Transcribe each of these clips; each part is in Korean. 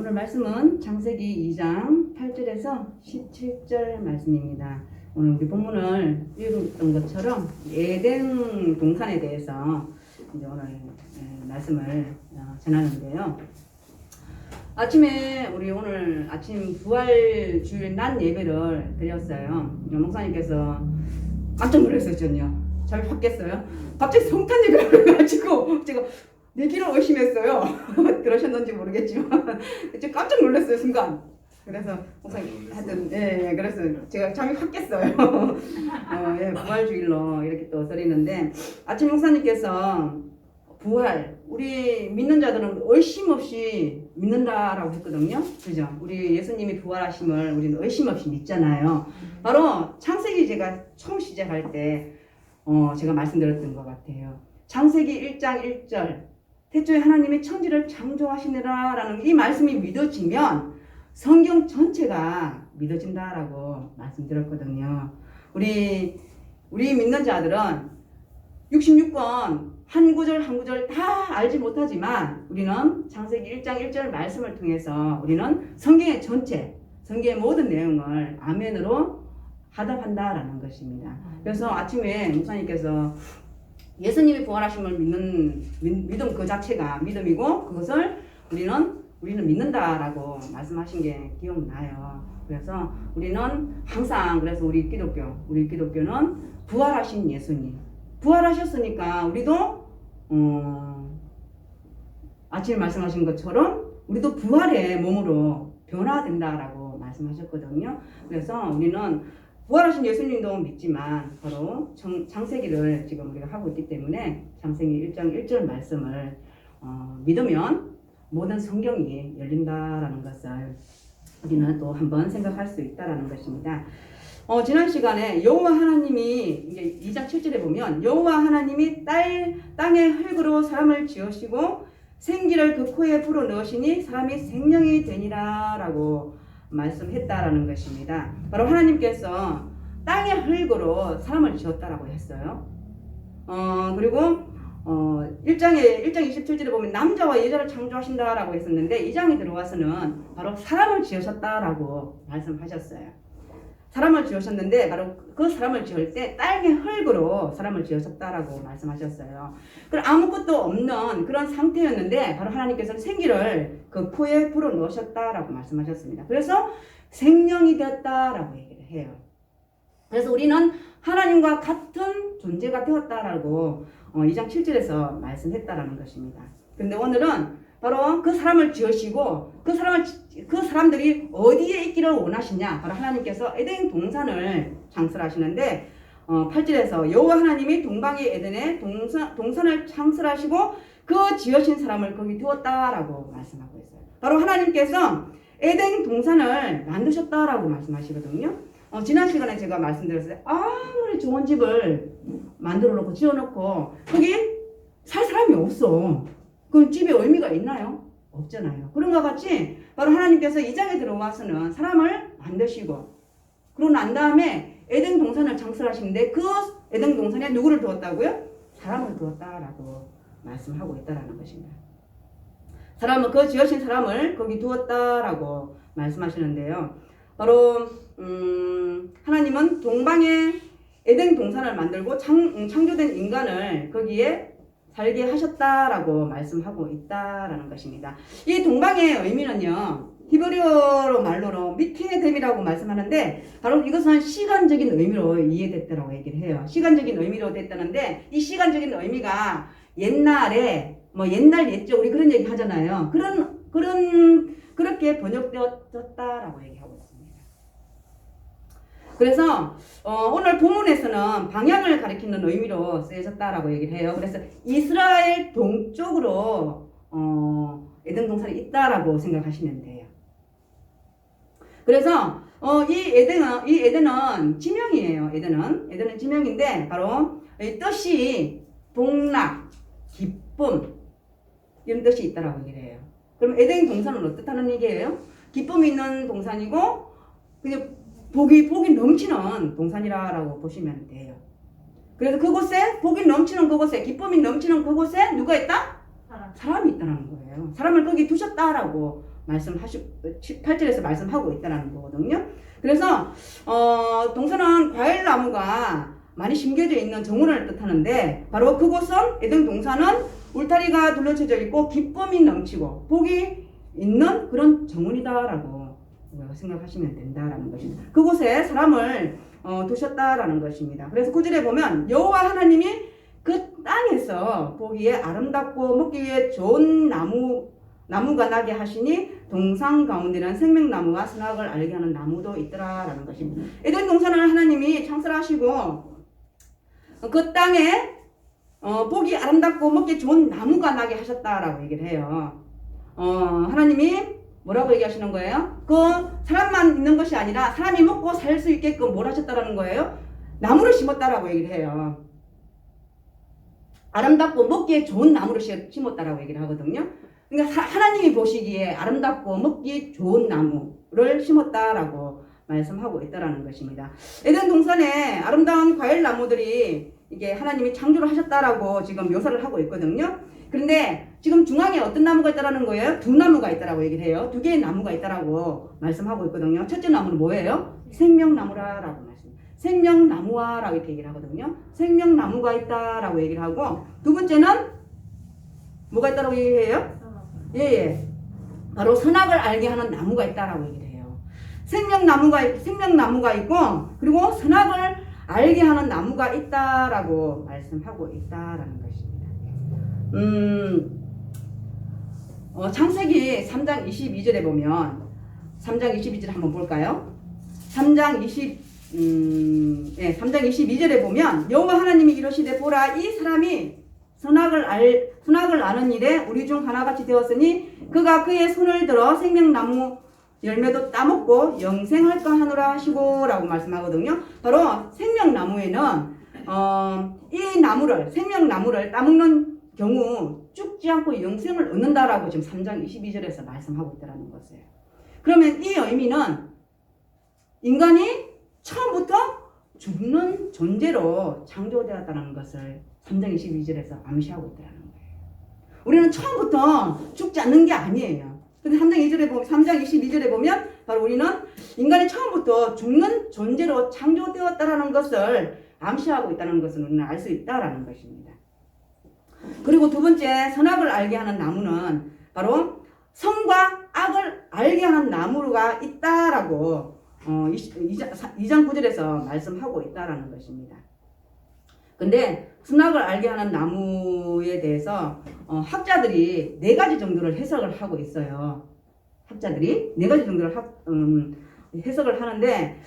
오늘 말씀은 창세기 2장 8절에서 17절 말씀입니다. 오늘 우리 본문을 읽었던 것처럼 에덴 동산에 대해서 이제 오늘 말씀을 전하는데요. 아침에 우리 오늘 아침 부활 주일 낮 예배를 드렸어요. 목사님께서 깜짝 놀랐었거든요. 잘 받겠어요. 갑자기 성탄 예배를 해가지고 제가 내 길을 의심했어요. 들으셨는지 모르겠지만 제가 깜짝 놀랐어요 순간. 그래서 목사님 하여튼 그래서 제가 잠이 확 깼어요. 부활주일로 이렇게 또 드리는데 아침 목사님께서 부활 우리 믿는 자들은 의심 없이 믿는다라고 했거든요. 그죠? 우리 예수님이 부활하심을 우리는 의심 없이 믿잖아요. 바로 창세기 제가 처음 시작할 때 제가 말씀드렸던 것 같아요. 창세기 1장 1절 태초에 하나님이 천지를 창조하시느라라는 이 말씀이 믿어지면 성경 전체가 믿어진다라고 말씀드렸거든요. 우리 믿는 자들은 66권 한 구절 한 구절 다 알지 못하지만 우리는 창세기 1장 1절 말씀을 통해서 우리는 성경의 전체, 성경의 모든 내용을 아멘으로 하답한다라는 것입니다. 그래서 아침에 목사님께서 예수님이 부활하심을 믿는 믿음 그 자체가 믿음이고 그것을 우리는 믿는다라고 말씀하신 게 기억나요. 그래서 우리는 항상 그래서 우리 기독교는 부활하신 예수님 부활하셨으니까 우리도 아침에 말씀하신 것처럼 우리도 부활의 몸으로 변화된다라고 말씀하셨거든요. 그래서 우리는 부활하신 예수님도 믿지만 바로 창세기를 지금 우리가 하고 있기 때문에 창세기 1장 1절 말씀을 믿으면 모든 성경이 열린다라는 것을 우리는 또 한번 생각할 수 있다라는 것입니다. 지난 시간에 여호와 하나님이 이제 2장 7절에 보면 여호와 하나님이 땅의 흙으로 사람을 지으시고 생기를 그 코에 불어 넣으시니 사람이 생명이 되니라라고 말씀했다라는 것입니다. 바로 하나님께서 땅의 흙으로 사람을 지었다라고 했어요. 그리고 1장 27절에 보면 남자와 여자를 창조하신다라고 했었는데 2장에 들어와서는 바로 사람을 지으셨다라고 말씀하셨어요. 사람을 지으셨는데 바로 그 사람을 지을 때 땅의 흙으로 사람을 지으셨다라고 말씀하셨어요. 그럼 아무것도 없는 그런 상태였는데 바로 하나님께서는 생기를 그 코에 불어 넣으셨다라고 말씀하셨습니다. 그래서 생명이 되었다라고 얘기를 해요. 그래서 우리는 하나님과 같은 존재가 되었다라고 2장 7절에서 말씀했다라는 것입니다. 그런데 오늘은 바로 그 사람을 지으시고 그 사람들이 어디에 있기를 원하시냐? 바로 하나님께서 에덴 동산을 창설하시는데 8절에서 여호와 하나님이 동방의 에덴에 동산을 창설하시고 그 지으신 사람을 거기 두었다라고 말씀하고 있어요. 바로 하나님께서 에덴 동산을 만드셨다라고 말씀하시거든요. 지난 시간에 제가 말씀드렸어요. 아무리 좋은 집을 만들어 놓고 지어 놓고 거기 살 사람이 없어. 그럼 집에 의미가 있나요? 없잖아요. 그런 것 같이 바로 하나님께서 이 장에 들어와서는 사람을 만드시고 그러고 난 다음에 에덴 동산을 창설하시는데 그 에덴 동산에 누구를 두었다고요? 사람을 두었다라고 말씀하고 있다라는 것입니다. 사람은 그 지으신 사람을 거기 두었다라고 말씀하시는데요. 바로 하나님은 동방에 에덴 동산을 만들고 창조된 인간을 거기에 살게 하셨다라고 말씀하고 있다라는 것입니다. 이 동방의 의미는요, 히브리어 말로는 미케뎀이라고 말씀하는데 바로 이것은 시간적인 의미로 이해됐다라고 얘기를 해요. 시간적인 의미로 됐다는데 이 시간적인 의미가 옛날에 옛날 옛적 우리 그런 얘기 하잖아요. 그렇게 번역되었다라고 얘기하고 있습니다. 그래서 오늘 본문에서는 방향을 가리키는 의미로 쓰여졌다라고 얘기를 해요. 그래서 이스라엘 동쪽으로 에덴 동산이 있다라고 생각하시면 돼요. 그래서 이 에덴은 지명이에요. 에덴은 지명인데 바로 이 뜻이 복락, 기쁨 이런 뜻이 있다라고 얘기를 해요. 그럼 에덴 동산은 어떻다는 얘기예요? 기쁨이 있는 동산이고 그냥 복이 넘치는 동산이라고 보시면 돼요. 그래서 그곳에 복이 넘치는 그곳에 기쁨이 넘치는 그곳에 누가 있다? 사람이 있다는 거예요. 사람을 거기 두셨다라고 말씀하시고 8절에서 말씀하고 있다는 거거든요. 그래서 동산은 과일나무가 많이 심겨져 있는 정원을 뜻하는데 바로 그곳은 에덴 동산은 울타리가 둘러쳐져 있고 기쁨이 넘치고 복이 있는 그런 정원이다라고 생각하시면 된다라는 것입니다. 그곳에 사람을 두셨다라는 것입니다. 그래서 9절에 보면 여호와 하나님이 그 땅에서 보기에 아름답고 먹기에 좋은 나무가 나게 하시니 동산 가운데는 생명나무와 선악을 알게 하는 나무도 있더라라는 것입니다. 에덴 동산을 하나님이 창설하시고 그 땅에 보기 아름답고 먹기 좋은 나무가 나게 하셨다라고 얘기를 해요. 하나님이 뭐라고 얘기하시는 거예요? 그 사람만 있는 것이 아니라 사람이 먹고 살 수 있게끔 뭘 하셨다라는 거예요? 나무를 심었다라고 얘기를 해요. 아름답고 먹기에 좋은 나무를 심었다라고 얘기를 하거든요. 그러니까 하나님이 보시기에 아름답고 먹기 좋은 나무를 심었다라고 말씀하고 있다라는 것입니다. 에덴 동산에 아름다운 과일 나무들이 이게 하나님이 창조를 하셨다라고 지금 묘사를 하고 있거든요. 그런데 지금 중앙에 어떤 나무가 있다라는 거예요? 두 나무가 있다라고 얘기를 해요. 두 개의 나무가 있다라고 말씀하고 있거든요. 첫째 나무는 뭐예요? 생명나무라라고 말씀합니다. 생명나무와라고 이렇게 얘기를 하거든요. 생명나무가 있다라고 얘기를 하고 두 번째는 뭐가 있다라고 얘기해요? 예. 바로 선악을 알게 하는 나무가 있다라고 얘기를 해요. 생명나무가 있고 그리고 선악을 알게 하는 나무가 있다라고 말씀하고 있다라는 것입니다. 창세기 3장 22절에 보면 3장 22절 한번 볼까요? 3장 22절에 보면 여호와 하나님이 이르시되 보라 이 사람이 선악을 아는 일에 우리 중 하나같이 되었으니 그가 그의 손을 들어 생명나무 열매도 따먹고 영생할까 하노라 하시고 라고 말씀하거든요. 바로 생명나무에는 이 나무를 생명나무를 따먹는 경우 죽지 않고 영생을 얻는다라고 지금 3장 22절에서 말씀하고 있다는 것이에요. 그러면 이 의미는 인간이 처음부터 죽는 존재로 창조되었다는 것을 3장 22절에서 암시하고 있다는 거예요. 우리는 처음부터 죽지 않는 게 아니에요. 근데 3장 22절에 보면 바로 우리는 인간이 처음부터 죽는 존재로 창조되었다는 것을 암시하고 있다는 것을 우리는 알 수 있다는 것입니다. 그리고 두 번째 선악을 알게 하는 나무는 바로 선과 악을 알게 하는 나무가 있다라고 2장 9절에서 말씀하고 있다라는 것입니다. 근데 선악을 알게 하는 나무에 대해서 학자들이 4가지 정도를 해석을 하고 있어요. 학자들이 4가지 정도를 해석을 하는데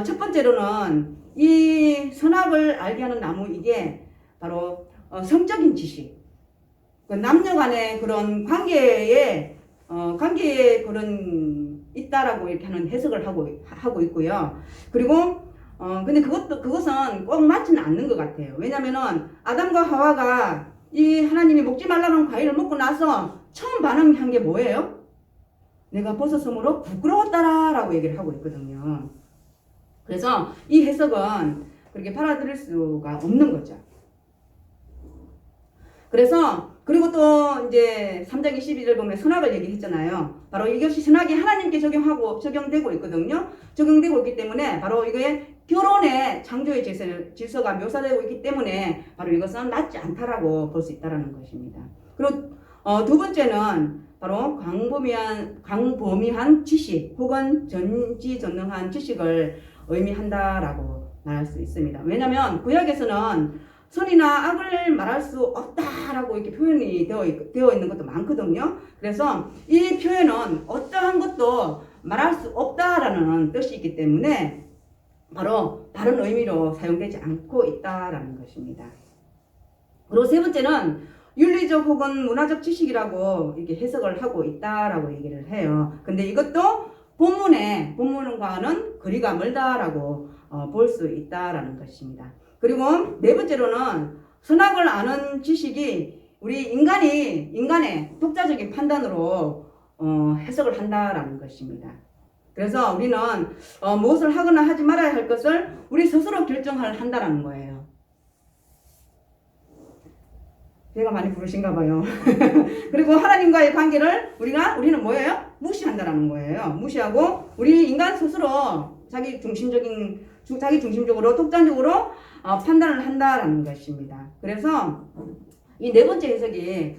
첫 번째로는 이 선악을 알게 하는 나무 이게 바로 성적인 지식, 남녀 간의 그런 관계에 그런 있다라고 이렇게 하는 해석을 하고 있고요. 그리고 근데 그것은 꼭 맞지는 않는 것 같아요. 왜냐면은 아담과 하와가 이 하나님이 먹지 말라는 과일을 먹고 나서 처음 반응한 게 뭐예요? 내가 벗었으므로 부끄러웠다라고 얘기를 하고 있거든요. 그래서 이 해석은 그렇게 받아들일 수가 없는 거죠. 그래서 그리고 또 이제 3장 22절 보면 선악을 얘기했잖아요. 바로 이것이 선악이 하나님께 적용되고 있거든요. 적용되고 있기 때문에 바로 이거에 결혼의 창조의 질서가 묘사되고 있기 때문에 바로 이것은 맞지 않다라고 볼 수 있다는 것입니다. 그리고 두 번째는 바로 광범위한 지식 혹은 전지전능한 지식을 의미한다라고 말할 수 있습니다. 왜냐하면 구약에서는 선이나 악을 말할 수 없다라고 이렇게 표현이 되어 있는 것도 많거든요. 그래서 이 표현은 어떠한 것도 말할 수 없다라는 뜻이 있기 때문에 바로 다른 의미로 사용되지 않고 있다라는 것입니다. 그리고 세 번째는 윤리적 혹은 문화적 지식이라고 이렇게 해석을 하고 있다라고 얘기를 해요. 근데 이것도 본문과는 거리가 멀다라고 볼 수 있다라는 것입니다. 그리고 네 번째로는 선악을 아는 지식이 우리 인간의 독자적인 판단으로 해석을 한다라는 것입니다. 그래서 우리는 무엇을 하거나 하지 말아야 할 것을 우리 스스로 결정을 한다라는 거예요. 배가 많이 부르신가 봐요. 그리고 하나님과의 관계를 우리는 뭐예요? 무시한다라는 거예요. 무시하고 우리 인간 스스로 자기 중심적으로 독단적으로 판단을 한다라는 것입니다. 그래서 이 네 번째 해석이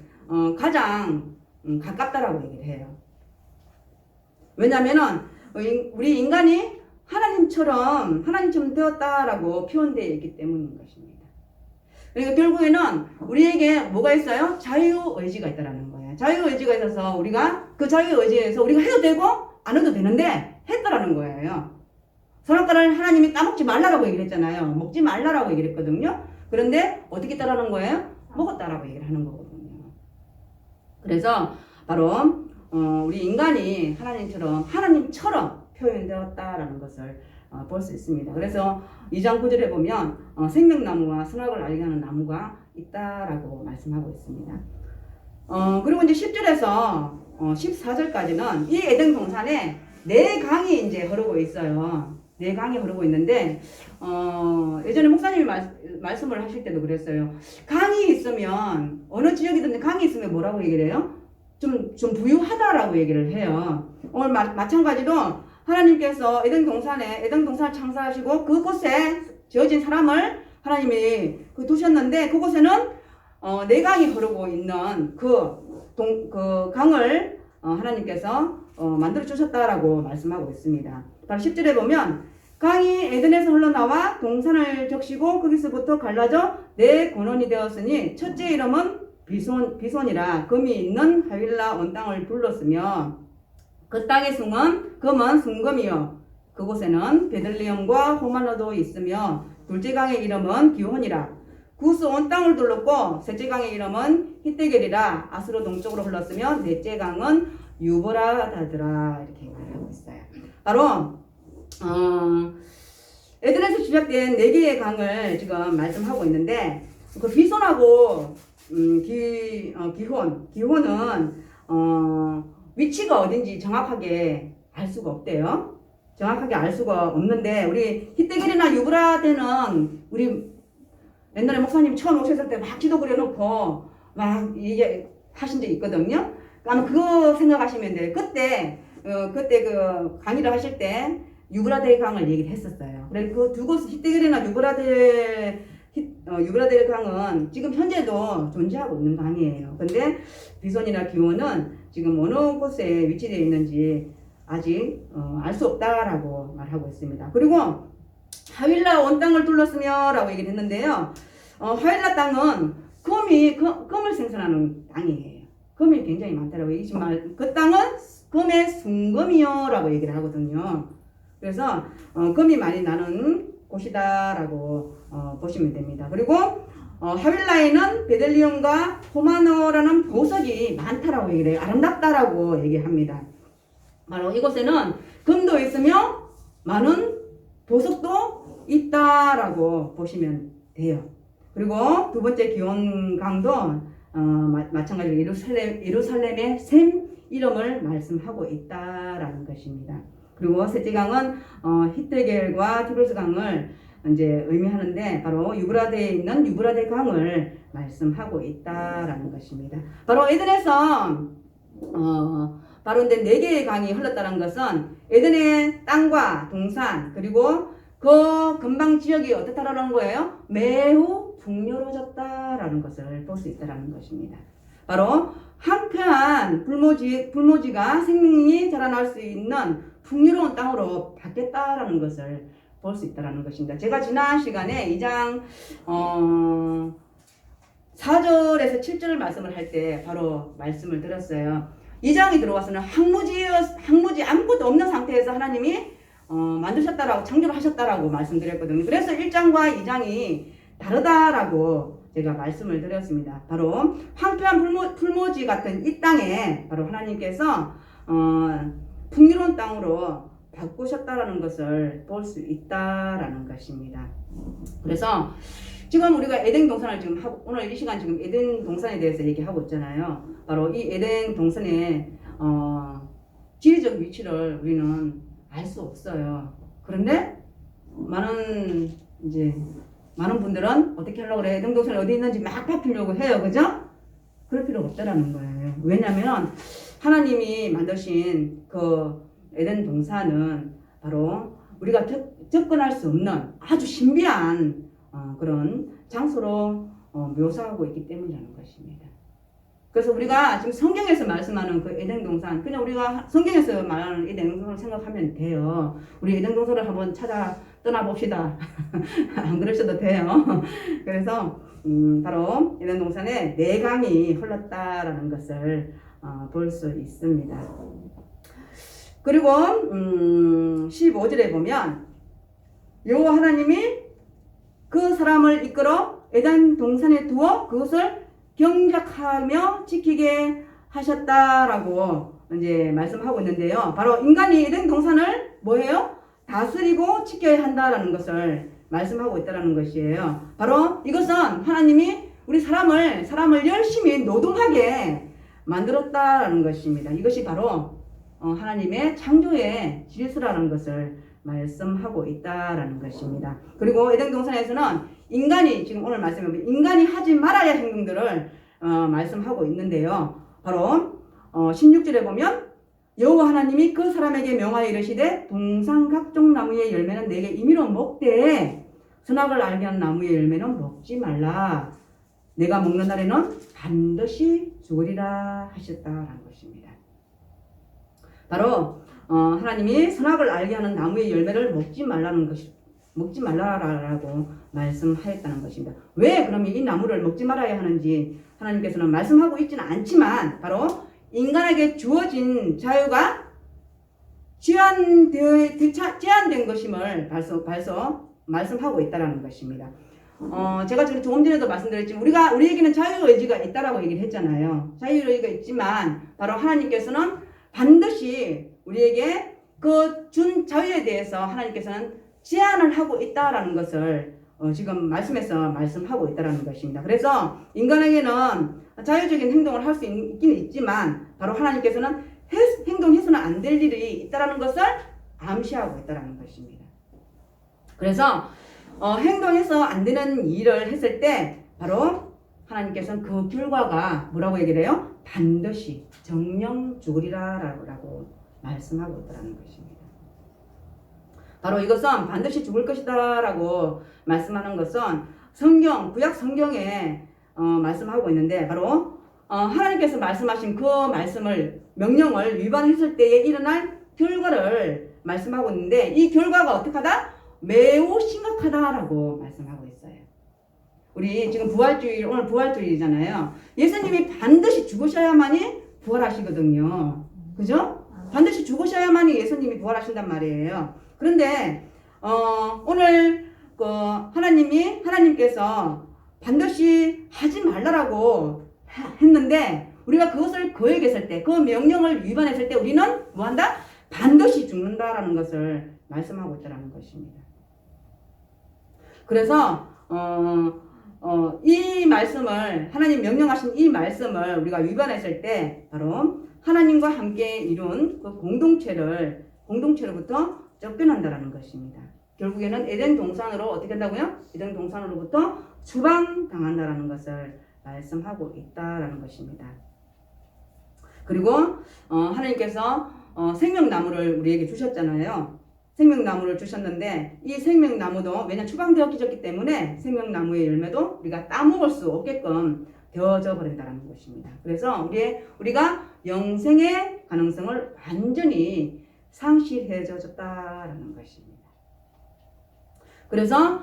가장 가깝다라고 얘기를 해요. 왜냐하면은 우리 인간이 하나님처럼 되었다라고 표현되어 있기 때문인 것입니다. 그러니까 결국에는 우리에게 뭐가 있어요? 자유의지가 있다라는 거예요. 자유의지가 있어서 우리가 그 자유의지에서 우리가 해도 되고 안 해도 되는데 했다라는 거예요. 선악과를 하나님이 까먹지 말라라고 얘기를 했잖아요. 먹지 말라라고 얘기를 했거든요. 그런데 어떻게 했다라는 거예요? 먹었다라고 얘기를 하는 거거든요. 그래서 바로 우리 인간이 하나님처럼 표현되었다라는 것을 볼 수 있습니다. 그래서 2장 9절에 보면 생명나무와 선악을 알게 하는 나무가 있다라고 말씀하고 있습니다. 그리고 이제 10절에서 14절까지는 이 에덴 동산에 네 강이 이제 흐르고 있어요. 네 강이 흐르고 있는데 예전에 목사님이 말씀을 하실 때도 그랬어요. 강이 있으면 어느 지역이든지 강이 있으면 뭐라고 얘기를 해요? 좀 부유하다라고 얘기를 해요. 오늘 마찬가지로 하나님께서 에덴 동산을 창설하시고 그곳에 지어진 사람을 하나님이 두셨는데 그곳에는 네 강이 흐르고 있는 그 강을 하나님께서 만들어 주셨다라고 말씀하고 있습니다. 바로 10절에 보면 강이 에덴에서 흘러나와 동산을 적시고 거기서부터 갈라져 네 권원이 되었으니 첫째 이름은 비손이라 금이 있는 하윌라 온 땅을 둘렀으며 그 땅의 금은 순금이요 그곳에는 베들레헴과 호마노도 있으며 둘째 강의 이름은 기혼이라 구스 온 땅을 둘렀고 셋째 강의 이름은 히데겔이라 아스로 동쪽으로 흘렀으며 넷째 강은 유브라다더라 이렇게 말하고 있어요. 바로 에덴에서 시작된 네 개의 강을 지금 말씀하고 있는데 그 비손하고 기혼은 위치가 어딘지 정확하게 알 수가 없대요. 정확하게 알 수가 없는데 우리 히데겔이나 유브라데는 우리 옛날에 목사님 처음 오셨을 때 막 지도 그려놓고 막 이게 하신 적이 있거든요. 아마 그거 생각하시면 돼요. 그때 그 강의를 하실 때 유브라데 강을 얘기를 했었어요. 그래서 그 두 곳 히데겔이나 유브라데 강은 지금 현재도 존재하고 있는 강이에요. 근데 비손이나 기온은 지금 어느 곳에 위치되어 있는지 아직 알 수 없다라고 말하고 있습니다. 그리고 하윌라 온 땅을 둘렀으며 라고 얘기를 했는데요. 하윌라 땅은 금을 생산하는 땅이에요. 금이 굉장히 많더라고요. 그 땅은 금의 순금이요 라고 얘기를 하거든요. 그래서 금이 많이 나는 곳이다라고 보시면 됩니다. 그리고 하윌라에는 베들리움과 호마노라는 보석이 많다라고 얘기를 해요. 아름답다라고 얘기합니다. 바로 이곳에는 금도 있으며 많은 보석도 있다라고 보시면 돼요. 그리고 두 번째 기온 강도 마찬가지로 예루살렘의 샘 이름을 말씀하고 있다라는 것입니다. 그리고 셋째 강은 히데겔과 티브리스 강을 이제 의미하는데 바로 유브라데에 있는 유브라데 강을 말씀하고 있다라는 것입니다. 바로 에덴에서 바로 이제 네 개의 강이 흘렀다는 것은 에덴의 땅과 동산 그리고 그 근방 지역이 어떻다라는 거예요? 매우 풍요로워졌다라는 것을 볼 수 있다라는 것입니다. 바로 한평한 불모지가 생명이 자라날 수 있는 풍요로운 땅으로 바뀌었다라는 것을 볼 수 있다라는 것입니다. 제가 지난 시간에 2장 4절에서 7절을 말씀을 할 때 바로 말씀을 드렸어요. 2장이 들어와서는 항무지 아무것도 없는 상태에서 하나님이 만드셨다라고 창조를 하셨다라고 말씀드렸거든요. 그래서 1장과 2장이 다르다라고 제가 말씀을 드렸습니다. 바로 황폐한 풀모지 같은 이 땅에 바로 하나님께서 풍요로운 땅으로 바꾸셨다라는 것을 볼 수 있다라는 것입니다. 그래서 지금 우리가 에덴 동산을 지금 오늘 이 시간 지금 에덴 동산에 대해서 얘기하고 있잖아요. 바로 이 에덴 동산의 지리적 위치를 우리는 알 수 없어요. 그런데 많은 이제 많은 분들은 어떻게 하려고 그래? 에덴 동산이 어디 있는지 막 밝히려고 해요. 그죠? 그럴 필요가 없다라는 거예요. 왜냐면 하나님이 만드신 그 에덴 동산은 바로 우리가 접근할 수 없는 아주 신비한 그런 장소로 묘사하고 있기 때문이라는 것입니다. 그래서 우리가 지금 성경에서 말씀하는 그 에덴 동산, 그냥 우리가 성경에서 말하는 에덴 동산을 생각하면 돼요. 우리 에덴 동산을 한번 찾아 떠나봅시다. 안 그러셔도 돼요. 그래서 바로 에덴 동산에 네 강이 흘렀다라는 것을 볼 수 있습니다. 그리고 15절에 보면 여호와 하나님이 그 사람을 이끌어 에덴 동산에 두어 그것을 경작하며 지키게 하셨다라고 이제 말씀하고 있는데요. 바로 인간이 에덴 동산을 뭐해요? 다스리고 지켜야 한다라는 것을 말씀하고 있다는 것이에요. 바로 이것은 하나님이 우리 사람을 열심히 노동하게 만들었다라는 것입니다. 이것이 바로 하나님의 창조의 질서라는 것을 말씀하고 있다라는 것입니다. 그리고 에덴 동산에서는 인간이 지금 오늘 말씀해 인간이 하지 말아야 할 행동들을 말씀하고 있는데요. 바로 16절에 보면 여호와 하나님이 그 사람에게 명하여 이르시되 동산 각종 나무의 열매는 내게 임의로 먹되 선악을 알게 하는 나무의 열매는 먹지 말라. 내가 먹는 날에는 반드시 죽으리라 하셨다라는 것입니다. 바로 하나님이 선악을 알게 하는 나무의 열매를 먹지 말라라고 말씀하였다는 것입니다. 왜 그러면 이 나무를 먹지 말아야 하는지 하나님께서는 말씀하고 있지는 않지만 바로 인간에게 주어진 자유가 제한된 것임을 말씀하고 있다는 것입니다. 제가 조금 전에도 말씀드렸지만 우리에게는 자유의지가 있다라고 얘기를 했잖아요. 자유의지가 있지만 바로 하나님께서는 반드시 우리에게 그 준 자유에 대해서 하나님께서는 제한을 하고 있다라는 것을 지금 말씀에서 말씀하고 있다라는 것입니다. 그래서 인간에게는 자유적인 행동을 할 수 있기는 있지만 바로 하나님께서는 행동해서는 안 될 일이 있다라는 것을 암시하고 있다라는 것입니다. 그래서 행동해서 안 되는 일을 했을 때 바로 하나님께서는 그 결과가 뭐라고 얘기를 해요? 반드시 정령 죽으리라 라고 말씀하고 있다는 것입니다. 바로 이것은 반드시 죽을 것이다 라고 말씀하는 것은 구약 성경에 말씀하고 있는데 바로 하나님께서 말씀하신 그 명령을 위반했을 때에 일어날 결과를 말씀하고 있는데 이 결과가 어떻게 하다? 매우 심각하다라고 말씀하고 있어요. 우리 지금 오늘 부활주일이잖아요. 예수님이 반드시 죽으셔야만이 부활하시거든요. 그죠? 반드시 죽으셔야만이 예수님이 부활하신단 말이에요. 그런데 오늘 하나님께서 반드시 하지 말라라고 했는데 우리가 그것을 거역했을 때, 그 명령을 위반했을 때 우리는 뭐한다? 반드시 죽는다라는 것을 말씀하고 있다는 것입니다. 그래서 이 말씀을 하나님 명령하신 이 말씀을 우리가 위반했을 때 바로 하나님과 함께 이룬 그 공동체로부터 쫓겨난다라는 것입니다. 결국에는 에덴 동산으로 어떻게 한다고요? 에덴 동산으로부터 추방당한다라는 것을 말씀하고 있다라는 것입니다. 그리고 하나님께서 생명나무를 우리에게 주셨잖아요. 생명나무를 주셨는데 이 생명나무도 왜냐 추방되었기 때문에 생명나무의 열매도 우리가 따먹을 수 없게끔 되어져 버린다는 것입니다. 그래서 우리가 영생의 가능성을 완전히 상실해졌다라는 것입니다. 그래서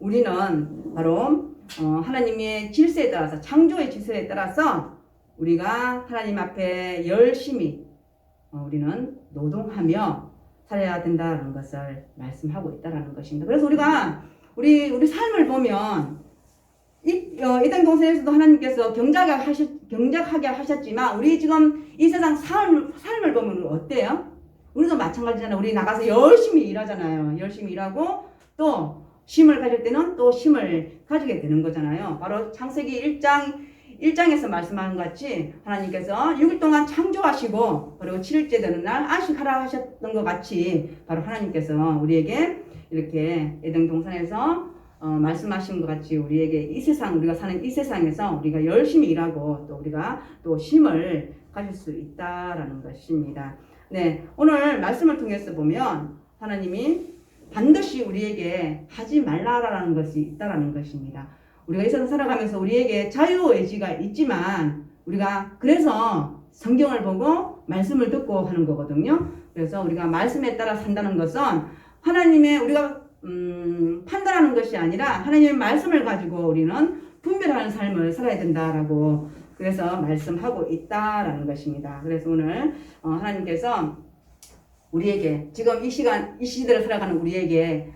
우리는 바로 하나님의 질서에 따라서 창조의 질서에 따라서 우리가 하나님 앞에 열심히 우리는 노동하며 살아야 된다는 것을 말씀하고 있다는 것입니다. 그래서 우리가 우리 삶을 보면 에덴 동산에서도 하나님께서 경작하게 하셨지만 우리 지금 이 세상 삶을 보면 어때요? 우리도 마찬가지잖아요. 우리 나가서 열심히 일하잖아요. 열심히 일하고 또 쉼을 가질 때는 또 쉼을 가지게 되는 거잖아요. 바로 창세기 1장에서 말씀하는 것 같이 하나님께서 6일 동안 창조하시고 그리고 7일째 되는 날 안식하라 하셨던 것 같이 바로 하나님께서 우리에게 이렇게 에덴 동산에서 말씀하신 것 같이 우리에게 이 세상, 우리가 사는 이 세상에서 우리가 열심히 일하고 또 우리가 또 힘을 가질 수 있다라는 것입니다. 네, 오늘 말씀을 통해서 보면 하나님이 반드시 우리에게 하지 말라라는 것이 있다라는 것입니다. 우리가 이 세상 살아가면서 우리에게 자유의지가 있지만 우리가 그래서 성경을 보고 말씀을 듣고 하는 거거든요. 그래서 우리가 말씀에 따라 산다는 것은 하나님의 우리가 판단하는 것이 아니라 하나님의 말씀을 가지고 우리는 분별하는 삶을 살아야 된다라고 그래서 말씀하고 있다라는 것입니다. 그래서 오늘 하나님께서 우리에게 지금 이 시간 이 시대를 살아가는 우리에게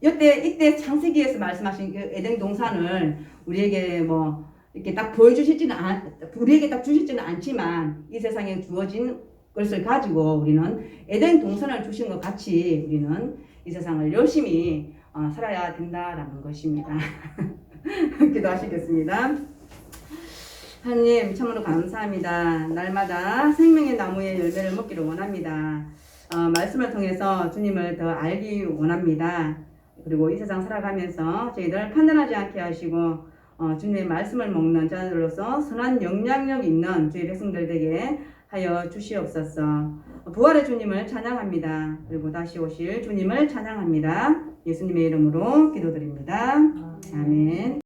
이때 창세기에서 말씀하신 그 에덴 동산을 우리에게 뭐 이렇게 딱 우리에게 딱 주시지는 않지만 이 세상에 주어진 것을 가지고 우리는 에덴 동산을 주신 것 같이 우리는 이 세상을 열심히 살아야 된다라는 것입니다. 기도하시겠습니다. 하나님 참으로 감사합니다. 날마다 생명의 나무의 열매를 먹기를 원합니다. 말씀을 통해서 주님을 더 알기 원합니다. 그리고 이 세상 살아가면서 저희들 판단하지 않게 하시고 주님의 말씀을 먹는 자들로서 선한 영향력 있는 주의 백성들 되게 하여 주시옵소서. 부활의 주님을 찬양합니다. 그리고 다시 오실 주님을 찬양합니다. 예수님의 이름으로 기도드립니다. 아멘.